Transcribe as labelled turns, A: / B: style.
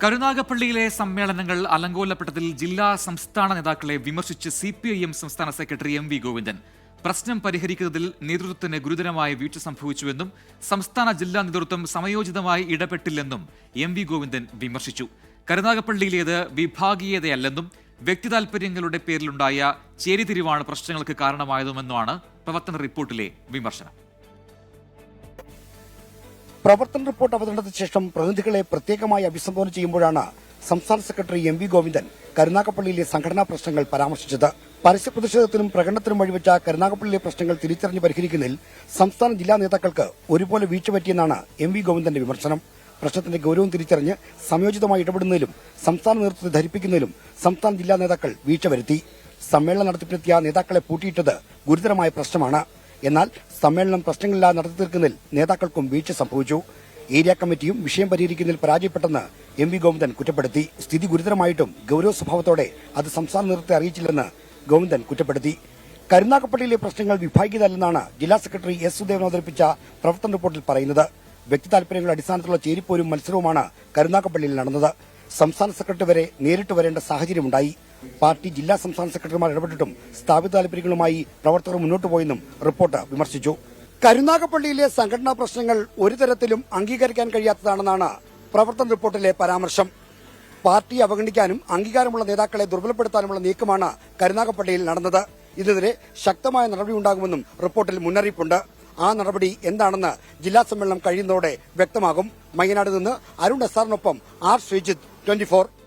A: കരുനാഗപ്പള്ളിയിലെ സമ്മേളനങ്ങൾ അലങ്കോലപ്പെട്ടതിൽ ജില്ലാ സംസ്ഥാന നേതാക്കളെ വിമർശിച്ച് CPIM സംസ്ഥാന സെക്രട്ടറി MV ഗോവിന്ദൻ പ്രശ്നം പരിഹരിക്കുന്നതിൽ നേതൃത്വത്തിന് ഗുരുതരമായ വീഴ്ച സംഭവിച്ചുവെന്നും സംസ്ഥാന ജില്ലാ നേതൃത്വം സമയോചിതമായി ഇടപെട്ടില്ലെന്നും MV ഗോവിന്ദൻ വിമർശിച്ചു. കരുനാഗപ്പള്ളിയിലേത് വിഭാഗീയതയല്ലെന്നും വ്യക്തിതാൽപര്യങ്ങളുടെ പേരിലുണ്ടായ ചേരിതിരിവാണ് പ്രശ്നങ്ങൾക്ക് കാരണമായതുമെന്നുമാണ് പ്രവർത്തന റിപ്പോർട്ടിലെ വിമർശനം.
B: പ്രവർത്തന റിപ്പോർട്ട് അവതരണത്തിന് ശേഷം പ്രതിനിധികളെ പ്രത്യേകമായി അഭിസംബോധന ചെയ്യുമ്പോഴാണ് സംസ്ഥാന സെക്രട്ടറി MV ഗോവിന്ദൻ കരുനാഗപ്പള്ളിയിലെ സംഘടനാ പ്രശ്നങ്ങൾ പരാമർശിച്ചത്. പരസ്യ പ്രതിഷേധത്തിനും പ്രകടനത്തിനും വഴിവെച്ച കരുനാഗപ്പള്ളിയിലെ പ്രശ്നങ്ങൾ തിരിച്ചറിഞ്ഞ് പരിഹരിക്കുന്നതിൽ സംസ്ഥാന ജില്ലാ നേതാക്കൾക്ക് ഒരുപോലെ വീഴ്ച പറ്റിയെന്നാണ് MV ഗോവിന്ദന്റെ വിമർശനം. പ്രശ്നത്തിന്റെ ഗൌരവം തിരിച്ചറിഞ്ഞ് സമയോചിതമായി ഇടപെടുന്നതിലും സംസ്ഥാന നേതൃത്വത്തെ ധരിപ്പിക്കുന്നതിലും സംസ്ഥാന ജില്ലാ നേതാക്കൾ വീഴ്ച വരുത്തി. സമ്മേളനം നടത്തിപ്പിനെത്തിയ നേതാക്കളെ പൂട്ടിയിട്ടത് ഗുരുതരമായ പ്രശ്നമാണ്. എന്നാൽ സമ്മേളനം പ്രശ്നങ്ങളില്ലാതെ നടത്തി തീർക്കുന്നതിൽ നേതാക്കൾക്കും വീഴ്ച സംഭവിച്ചു. ഏരിയ കമ്മിറ്റിയും വിഷയം പരിഹരിക്കുന്നതിൽ പരാജയപ്പെട്ടെന്ന് MV ഗോവിന്ദൻ കുറ്റപ്പെടുത്തി. സ്ഥിതി ഗുരുതരമായിട്ടും ഗൌരവ സ്വഭാവത്തോടെ അത് സംസ്ഥാന നേതൃത്വത്തെ അറിയിച്ചില്ലെന്ന് ഗോവിന്ദൻ കുറ്റപ്പെടുത്തി. കരുനാഗപ്പള്ളിയിലെ പ്രശ്നങ്ങൾ വിഭാഗീയതല്ലെന്നാണ് ജില്ലാ സെക്രട്ടറി S സുദേവൻ അവതരിപ്പിച്ച പ്രവർത്തന റിപ്പോർട്ടിൽ പറയുന്നത്. വ്യക്തി താൽപര്യങ്ങളുടെ അടിസ്ഥാനത്തിലുള്ള ചേരിപ്പോരും മത്സരവുമാണ് കരുനാഗപ്പള്ളിയിൽ നടന്നത്. സംസ്ഥാന സെക്രട്ടറി വരെ നേരിട്ട് വരേണ്ട സാഹചര്യമുണ്ടായി. പാർട്ടി ജില്ലാ സംസ്ഥാന സെക്രട്ടറിമാർ ഇടപെട്ടിട്ടും സ്ഥാപിത താൽപര്യങ്ങളുമായി പ്രവർത്തകർ മുന്നോട്ട് പോയെന്നും റിപ്പോർട്ട് വിമർശിച്ചു. കരുനാഗപ്പള്ളിയിലെ സംഘടനാ പ്രശ്നങ്ങൾ ഒരു തരത്തിലും അംഗീകരിക്കാൻ കഴിയാത്തതാണെന്നാണ് പ്രവർത്തന റിപ്പോർട്ടിലെ പരാമർശം. പാർട്ടി അവഗണിക്കാനും അംഗീകാരമുള്ള നേതാക്കളെ ദുർബലപ്പെടുത്താനുമുള്ള നീക്കമാണ് കരുനാഗപ്പള്ളിയിൽ നടന്നത്. ഇതിനെതിരെ ശക്തമായ നടപടിയുണ്ടാകുമെന്നും റിപ്പോർട്ടിൽ മുന്നറിയിപ്പുണ്ട്. ആ നടപടി എന്താണെന്ന് ജില്ലാ സമ്മേളനം കഴിയുന്നതോടെ വ്യക്തമാകും. മയ്യനാട് നിന്ന് അരുൺ SR-നൊപ്പം R. ശ്രീജിത്ത്, 24.